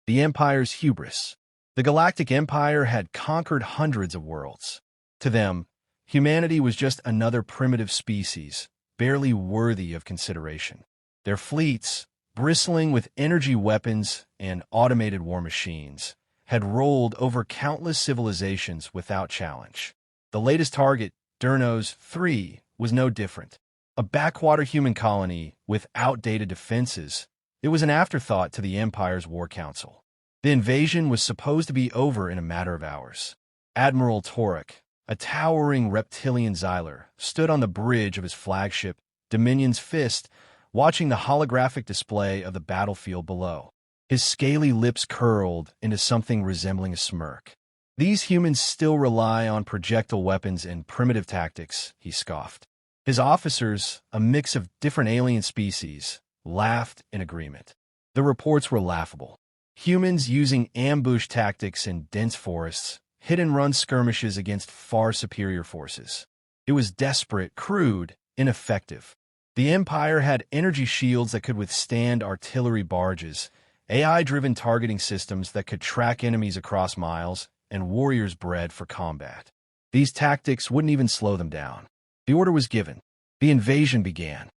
The Empire's hubris. The Galactic Empire had conquered hundreds of worlds. To them, humanity was just another primitive species, barely worthy of consideration. Their fleets, bristling with energy weapons and automated war machines, had rolled over countless civilizations without challenge. The latest target, Durnos-3, was no different. A backwater human colony with outdated defenses, it was an afterthought to the Empire's war council. The invasion was supposed to be over in a matter of hours. Admiral Torek, a towering reptilian Xyler, stood on the bridge of his flagship, Dominion's Fist, watching the holographic display of the battlefield below. His scaly lips curled into something resembling a smirk. "These humans still rely on projectile weapons and primitive tactics," he scoffed. His officers, a mix of different alien species, laughed in agreement. The reports were laughable. Humans using ambush tactics in dense forests, hit-and-run skirmishes against far superior forces. It was desperate, crude, ineffective. The Empire had energy shields that could withstand artillery barges, AI-driven targeting systems that could track enemies across miles, and warriors bred for combat. These tactics wouldn't even slow them down. The order was given. The invasion began.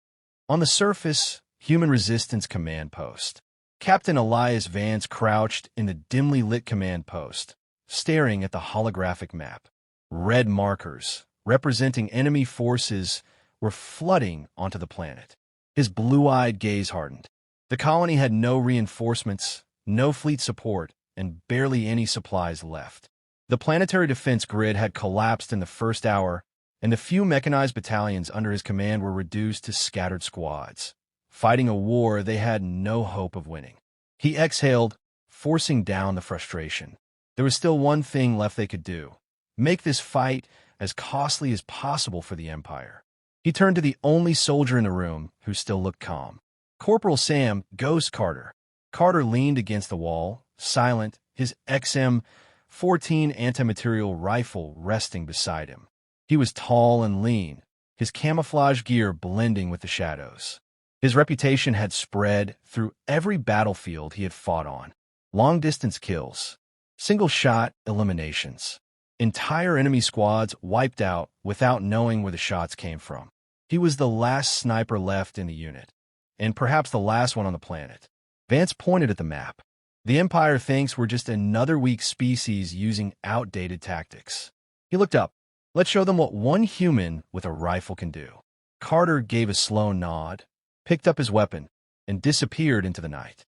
On the surface, Human Resistance Command Post. Captain Elias Vance crouched in the dimly lit command post, staring at the holographic map. Red markers, representing enemy forces, were flooding onto the planet. His blue-eyed gaze hardened. The colony had no reinforcements, no fleet support, and barely any supplies left. The planetary defense grid had collapsed in the first hour, and the few mechanized battalions under his command were reduced to scattered squads, fighting a war they had no hope of winning. He exhaled, forcing down the frustration. There was still one thing left they could do: make this fight as costly as possible for the Empire. He turned to the only soldier in the room, who still looked calm. Corporal Sam, Ghost Carter. Carter leaned against the wall, silent, his XM-14 anti-material rifle resting beside him. He was tall and lean, his camouflage gear blending with the shadows. His reputation had spread through every battlefield he had fought on. Long-distance kills, single-shot eliminations, entire enemy squads wiped out without knowing where the shots came from. He was the last sniper left in the unit, and perhaps the last one on the planet. Vance pointed at the map. The Empire thinks we're just another weak species using outdated tactics. He looked up. "Let's show them what one human with a rifle can do." Carter gave a slow nod, picked up his weapon, and disappeared into the night.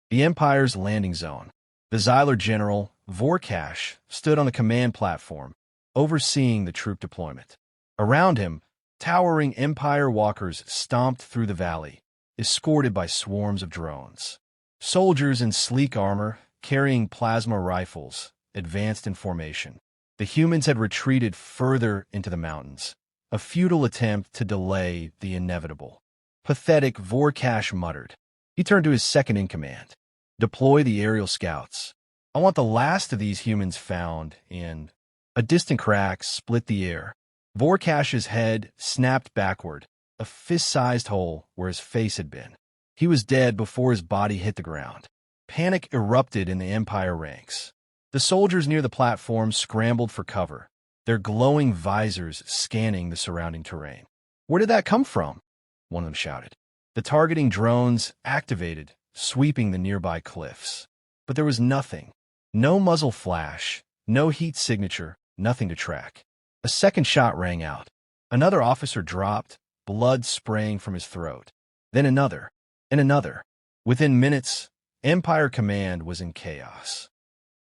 The Empire's landing zone. The Xyler General, Vorkash, stood on the command platform, overseeing the troop deployment. Around him, towering Empire walkers stomped through the valley, escorted by swarms of drones. Soldiers in sleek armor, carrying plasma rifles, advanced in formation. The humans had retreated further into the mountains, a futile attempt to delay the inevitable. Pathetic, Vorkash muttered. He turned to his second-in-command. "Deploy the aerial scouts. I want the last of these humans found in..." A distant crack split the air. Vorkash's head snapped backward, a fist-sized hole where his face had been. He was dead before his body hit the ground. Panic erupted in the Empire ranks. The soldiers near the platform scrambled for cover, their glowing visors scanning the surrounding terrain. "Where did that come from?" one of them shouted. The targeting drones activated, sweeping the nearby cliffs. But there was nothing. No muzzle flash, no heat signature, nothing to track. A second shot rang out. Another officer dropped, blood spraying from his throat. Then another, and another. Within minutes, Empire Command was in chaos.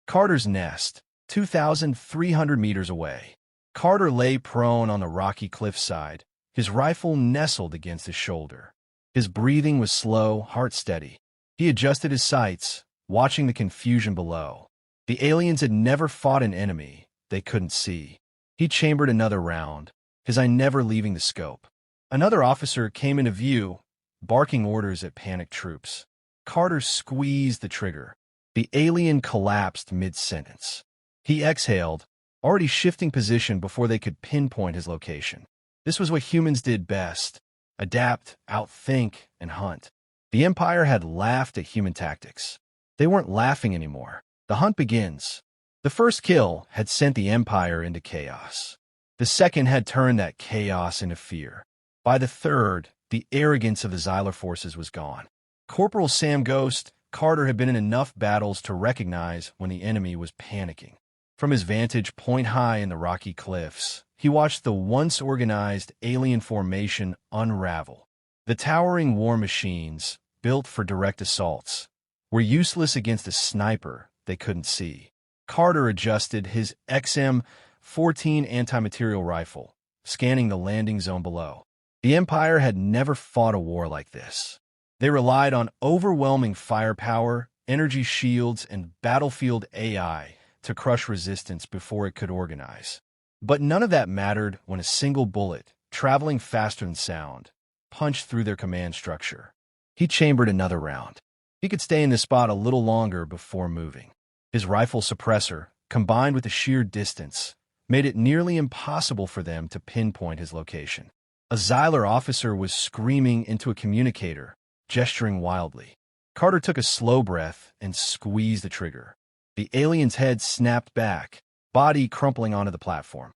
Carter's nest, 2,300 meters away. Carter lay prone on the rocky cliffside, his rifle nestled against his shoulder. His breathing was slow, heart steady. He adjusted his sights, watching the confusion below. The aliens had never fought an enemy they couldn't see. He chambered another round, his eye never leaving the scope. Another officer came into view, barking orders at panicked troops. Carter squeezed the trigger. The alien collapsed mid-sentence. He exhaled, already shifting position before they could pinpoint his location. This was what humans did best: adapt, outthink, and hunt. The Empire had laughed at human tactics. They weren't laughing anymore. The hunt begins. The first kill had sent the Empire into chaos. The second had turned that chaos into fear. By the third, the arrogance of the Xylar forces was gone. Corporal Sam Ghost, Carter had been in enough battles to recognize when the enemy was panicking. From his vantage point high in the rocky cliffs, he watched the once organized alien formation unravel. The towering war machines, built for direct assaults, were useless against a sniper they couldn't see. Carter adjusted his XM-14 anti-material rifle, scanning the landing zone below. The Empire had never fought a war like this. They relied on overwhelming firepower, energy shields, and battlefield AI to crush resistance before it could organize. But none of that mattered when a single bullet, traveling faster than sound, punched through their command structure. He chambered another round. He could stay in this spot a little longer before moving. His rifle suppressor, combined with the sheer distance, made it nearly impossible for them to pinpoint his location. A Xylar officer was screaming into a communicator, gesturing wildly. Carter took a slow breath and squeezed the trigger. The alien's head snapped back, body crumpling onto the platform.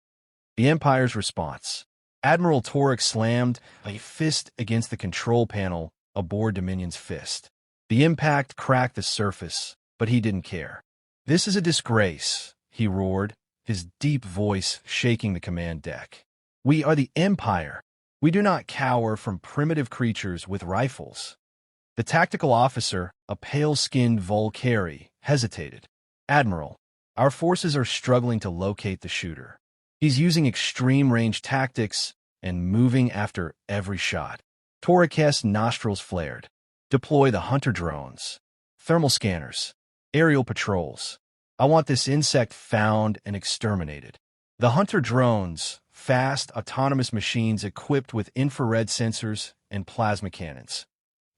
The Empire's response. Admiral Torek slammed a fist against the control panel aboard Dominion's fist. The impact cracked the surface, but he didn't care. "This is a disgrace," he roared, his deep voice shaking the command deck. "We are the Empire. We do not cower from primitive creatures with rifles." The tactical officer, a pale-skinned Volcari, hesitated. "Admiral, our forces are struggling to locate the shooter. He's using extreme-range tactics and moving after every shot." Torek's nostrils flared. "Deploy the hunter drones, thermal scanners, aerial patrols. I want this insect found and exterminated." The hunter drones, fast, autonomous machines equipped with infrared sensors and plasma cannons,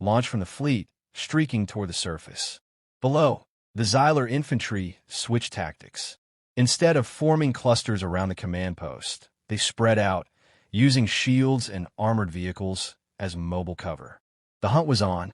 launched from the fleet, streaking toward the surface. Below, the Xylar infantry switched tactics. Instead of forming clusters around the command post, they spread out, using shields and armored vehicles as mobile cover. The hunt was on.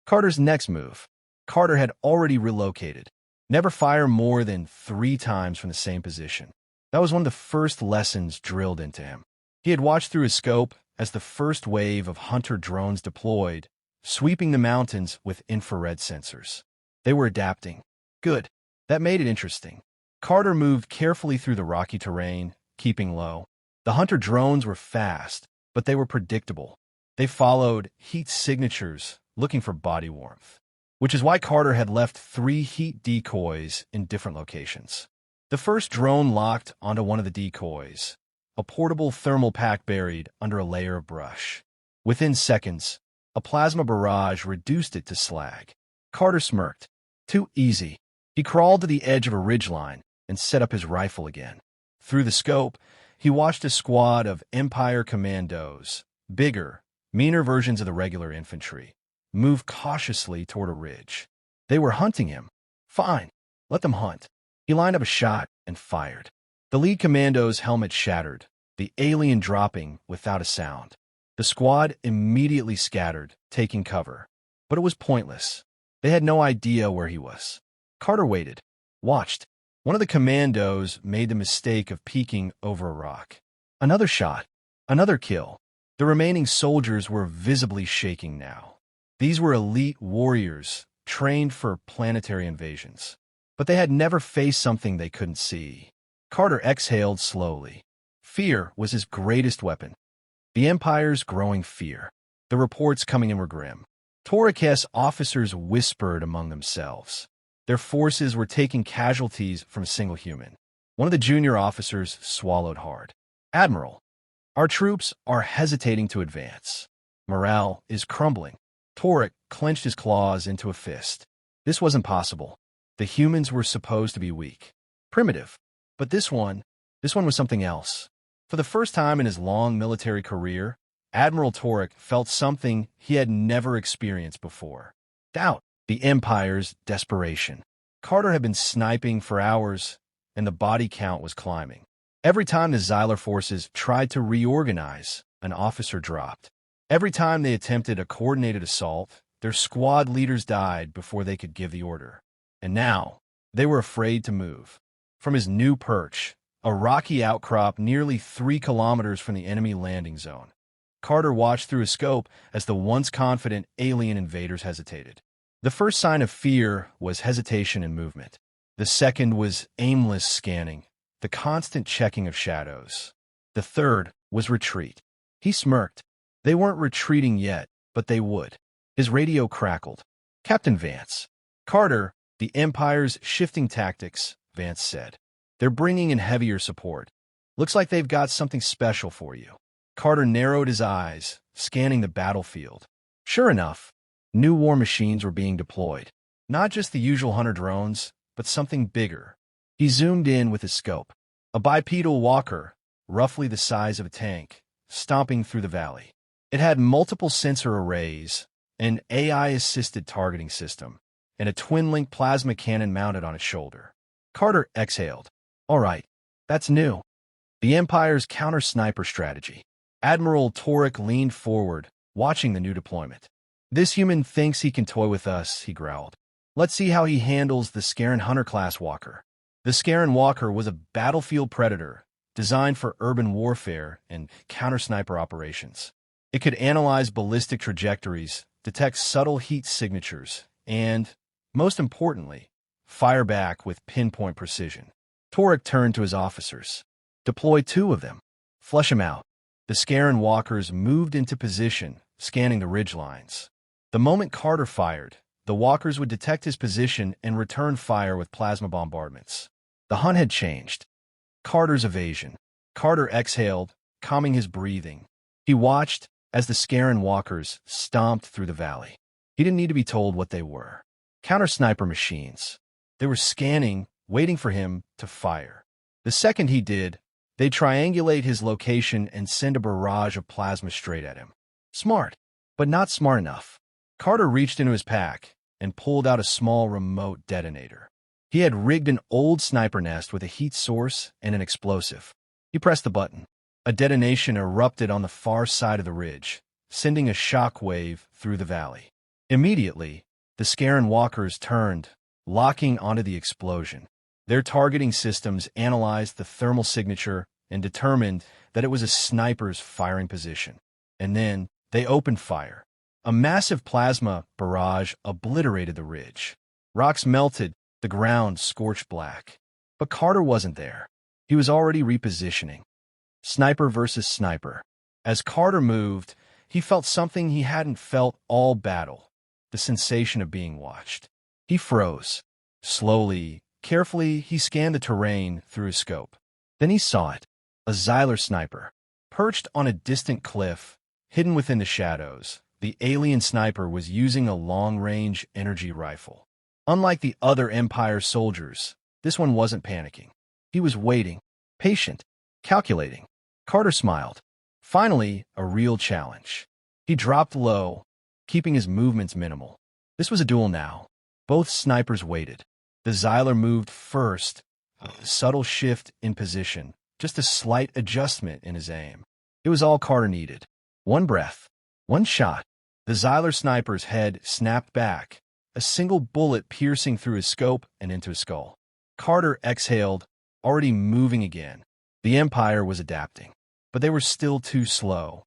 Carter's next move. Carter had already relocated. Never fire more than 3 times from the same position. That was one of the first lessons drilled into him. He had watched through his scope as the first wave of hunter drones deployed, sweeping the mountains with infrared sensors. They were adapting. Good. That made it interesting. Carter moved carefully through the rocky terrain, keeping low. The hunter drones were fast, but they were predictable. They followed heat signatures, looking for body warmth, which is why Carter had left 3 heat decoys in different locations. The first drone locked onto one of the decoys, a portable thermal pack buried under a layer of brush. Within seconds, a plasma barrage reduced it to slag. Carter smirked. Too easy. He crawled to the edge of a ridgeline and set up his rifle again. Through the scope, he watched a squad of Empire commandos, bigger, meaner versions of the regular infantry, move cautiously toward a ridge. They were hunting him. Fine, let them hunt. He lined up a shot and fired. The lead commando's helmet shattered, the alien dropping without a sound. The squad immediately scattered, taking cover. But it was pointless. They had no idea where he was. Carter waited, watched. One of the commandos made the mistake of peeking over a rock. Another shot. Another kill. The remaining soldiers were visibly shaking now. These were elite warriors, trained for planetary invasions. But they had never faced something they couldn't see. Carter exhaled slowly. Fear was his greatest weapon. The Empire's growing fear. The reports coming in were grim. Torek's officers whispered among themselves. Their forces were taking casualties from a single human. One of the junior officers swallowed hard. "Admiral, our troops are hesitating to advance. Morale is crumbling." Torek clenched his claws into a fist. This wasn't possible. The humans were supposed to be weak, primitive. But this one was something else. For the first time in his long military career, Admiral Torek felt something he had never experienced before. Doubt. The Empire's desperation. Carter had been sniping for hours, and the body count was climbing. Every time the Xylar forces tried to reorganize, an officer dropped. Every time they attempted a coordinated assault, their squad leaders died before they could give the order. And now, they were afraid to move. From his new perch, a rocky outcrop nearly 3 kilometers from the enemy landing zone, Carter watched through his scope as the once confident alien invaders hesitated. The first sign of fear was hesitation in movement. The second was aimless scanning, the constant checking of shadows. The third was retreat. He smirked. They weren't retreating yet, but they would. His radio crackled. "Captain Vance." "Carter, the Empire's shifting tactics," Vance said. "They're bringing in heavier support. Looks like they've got something special for you." Carter narrowed his eyes, scanning the battlefield. Sure enough, new war machines were being deployed. Not just the usual hunter drones, but something bigger. He zoomed in with his scope. A bipedal walker, roughly the size of a tank, stomping through the valley. It had multiple sensor arrays, an AI-assisted targeting system, and a twin-link plasma cannon mounted on its shoulder. Carter exhaled. All right, that's new. The Empire's counter-sniper strategy. Admiral Torek leaned forward, watching the new deployment. "This human thinks he can toy with us," he growled. "Let's see how he handles the Scarran Hunter-class walker." The Scarran walker was a battlefield predator, designed for urban warfare and counter-sniper operations. It could analyze ballistic trajectories, detect subtle heat signatures, and, most importantly, fire back with pinpoint precision. Torek turned to his officers. "Deploy 2 of them. Flush them out." The Scarran walkers moved into position, scanning the ridgelines. The moment Carter fired, the walkers would detect his position and return fire with plasma bombardments. The hunt had changed. Carter's evasion. Carter exhaled, calming his breathing. He watched as the Scarran walkers stomped through the valley. He didn't need to be told what they were. Counter-sniper machines. They were scanning, waiting for him to fire. The second he did, they'd triangulate his location and send a barrage of plasma straight at him. Smart, but not smart enough. Carter reached into his pack and pulled out a small remote detonator. He had rigged an old sniper nest with a heat source and an explosive. He pressed the button. A detonation erupted on the far side of the ridge, sending a shock wave through the valley. Immediately, the Scarran walkers turned, locking onto the explosion. Their targeting systems analyzed the thermal signature and determined that it was a sniper's firing position. And then they opened fire. A massive plasma barrage obliterated the ridge. Rocks melted, the ground scorched black. But Carter wasn't there. He was already repositioning. Sniper versus sniper. As Carter moved, he felt something he hadn't felt all battle, the sensation of being watched. He froze. Slowly, carefully, he scanned the terrain through his scope. Then he saw it, a Xylar sniper. Perched on a distant cliff, hidden within the shadows, the alien sniper was using a long-range energy rifle. Unlike the other Empire soldiers, this one wasn't panicking. He was waiting, patient, calculating. Carter smiled. Finally, a real challenge. He dropped low, keeping his movements minimal. This was a duel now. Both snipers waited. The Xylar moved first, a subtle shift in position, just a slight adjustment in his aim. It was all Carter needed. One breath, one shot. The Xylar sniper's head snapped back, a single bullet piercing through his scope and into his skull. Carter exhaled, already moving again. The Empire was adapting, but they were still too slow.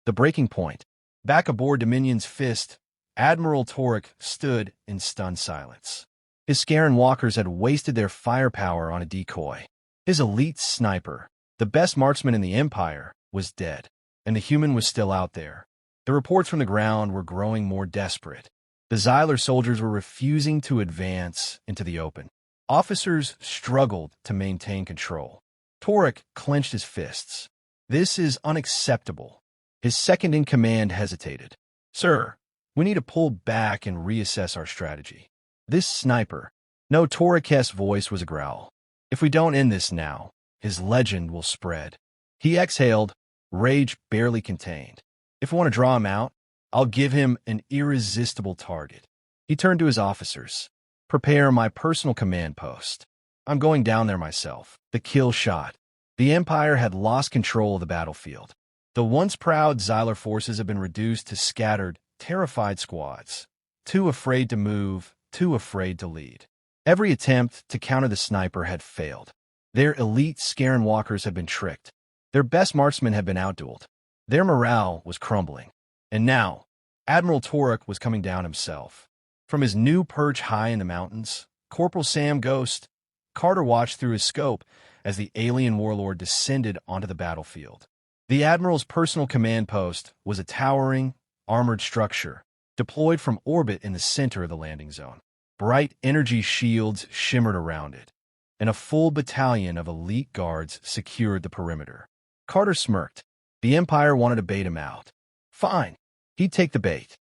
The breaking point. Back aboard Dominion's fist, Admiral Torek stood in stunned silence. His Scarran walkers had wasted their firepower on a decoy. His elite sniper, the best marksman in the Empire, was dead, and the human was still out there. The reports from the ground were growing more desperate. The Xylar soldiers were refusing to advance into the open. Officers struggled to maintain control. Torek clenched his fists. "This is unacceptable." His second-in-command hesitated. "Sir, we need to pull back and reassess our strategy. This sniper—" No, Torek's voice was a growl. "If we don't end this now, his legend will spread." He exhaled, rage barely contained. "If we want to draw him out, I'll give him an irresistible target." He turned to his officers. "Prepare my personal command post. I'm going down there myself." The kill shot. The Empire had lost control of the battlefield. The once proud Xylar forces had been reduced to scattered, terrified squads, too afraid to move, too afraid to lead. Every attempt to counter the sniper had failed. Their elite Scaran walkers had been tricked. Their best marksmen had been outdueled. Their morale was crumbling. And now, Admiral Torek was coming down himself. From his new perch high in the mountains, Corporal Sam Ghost, Carter watched through his scope as the alien warlord descended onto the battlefield. The Admiral's personal command post was a towering, armored structure, deployed from orbit in the center of the landing zone. Bright energy shields shimmered around it, and a full battalion of elite guards secured the perimeter. Carter smirked. The Empire wanted to bait him out. Fine, he'd take the bait.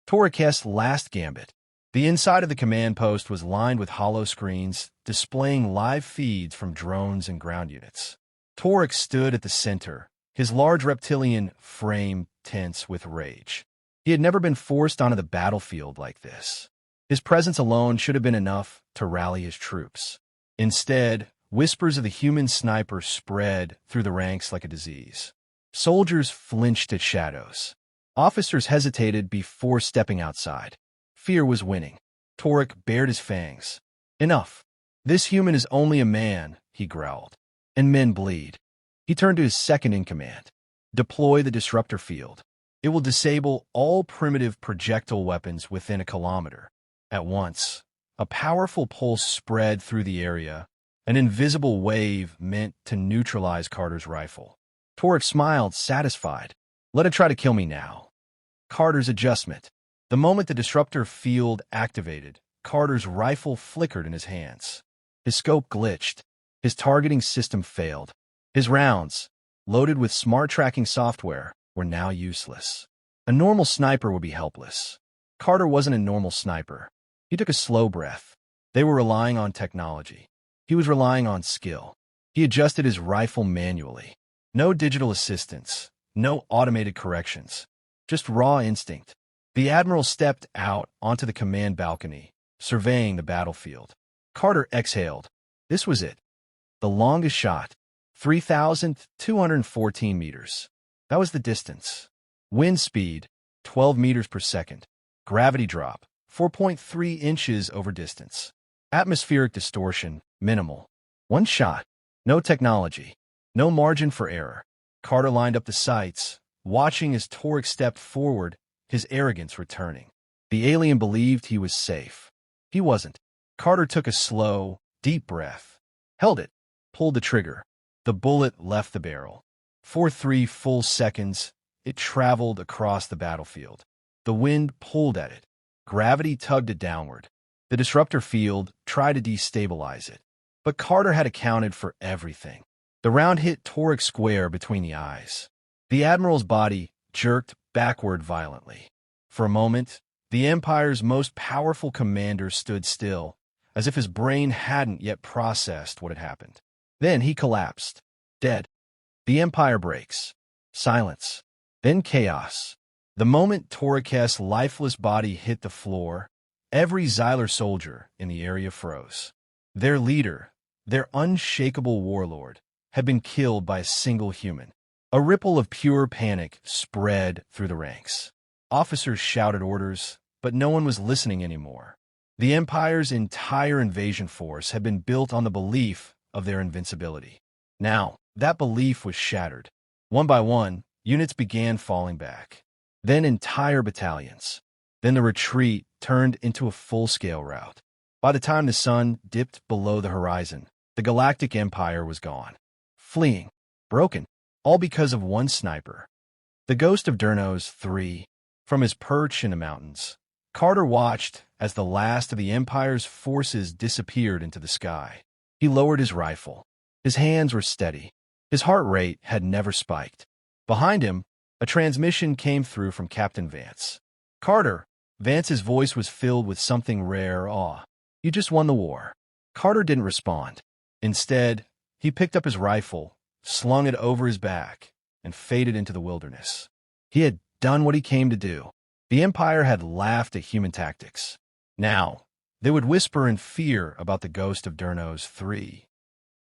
Torek's last gambit. The inside of the command post was lined with hollow screens, displaying live feeds from drones and ground units. Torek stood at the center, his large reptilian frame tense with rage. He had never been forced onto the battlefield like this. His presence alone should have been enough to rally his troops. Instead, whispers of the human sniper spread through the ranks like a disease. Soldiers flinched at shadows. Officers hesitated before stepping outside. Fear was winning. Torek bared his fangs. Enough. This human is only a man, he growled. And men bleed. He turned to his second-in-command. Deploy the disruptor field. It will disable all primitive projectile weapons within a kilometer. At once, a powerful pulse spread through the area, an invisible wave meant to neutralize Carter's rifle. Torek smiled, satisfied. Let it try to kill me now. Carter's adjustment. The moment the disruptor field activated, Carter's rifle flickered in his hands. His scope glitched. His targeting system failed. His rounds, loaded with smart tracking software, were now useless. A normal sniper would be helpless. Carter wasn't a normal sniper. He took a slow breath. They were relying on technology. He was relying on skill. He adjusted his rifle manually. No digital assistance, no automated corrections, just raw instinct. The Admiral stepped out onto the command balcony, surveying the battlefield. Carter exhaled. This was it. The longest shot, 3,214 meters. That was the distance. Wind speed, 12 meters per second. Gravity drop, 4.3 inches over distance. Atmospheric distortion, minimal. One shot. No technology. No margin for error. Carter lined up the sights, watching as Torek stepped forward, his arrogance returning. The alien believed he was safe. He wasn't. Carter took a slow, deep breath. Held it. Pulled the trigger. The bullet left the barrel. For 3 full seconds, it traveled across the battlefield. The wind pulled at it. Gravity tugged it downward. The disruptor field tried to destabilize it. But Carter had accounted for everything. The round hit Torek square between the eyes. The Admiral's body jerked backward violently. For a moment, the Empire's most powerful commander stood still, as if his brain hadn't yet processed what had happened. Then he collapsed, dead. The Empire breaks. Silence. Then chaos. The moment Torek's lifeless body hit the floor, every Xyler soldier in the area froze. Their leader, their unshakable warlord, had been killed by a single human. A ripple of pure panic spread through the ranks. Officers shouted orders, but no one was listening anymore. The Empire's entire invasion force had been built on the belief of their invincibility. Now, that belief was shattered. One by one, units began falling back. Then entire battalions. Then the retreat turned into a full-scale rout. By the time the sun dipped below the horizon, the Galactic Empire was gone. Fleeing. Broken. All because of one sniper. The Ghost of Durnos-3. From his perch in the mountains, Carter watched as the last of the Empire's forces disappeared into the sky. He lowered his rifle. His hands were steady. His heart rate had never spiked. Behind him, a transmission came through from Captain Vance. Carter. Vance's voice was filled with something rare awe. You just won the war. Carter didn't respond. Instead, he picked up his rifle, slung it over his back, and faded into the wilderness. He had done what he came to do. The Empire had laughed at human tactics. Now, they would whisper in fear about the Ghost of Durnos-3.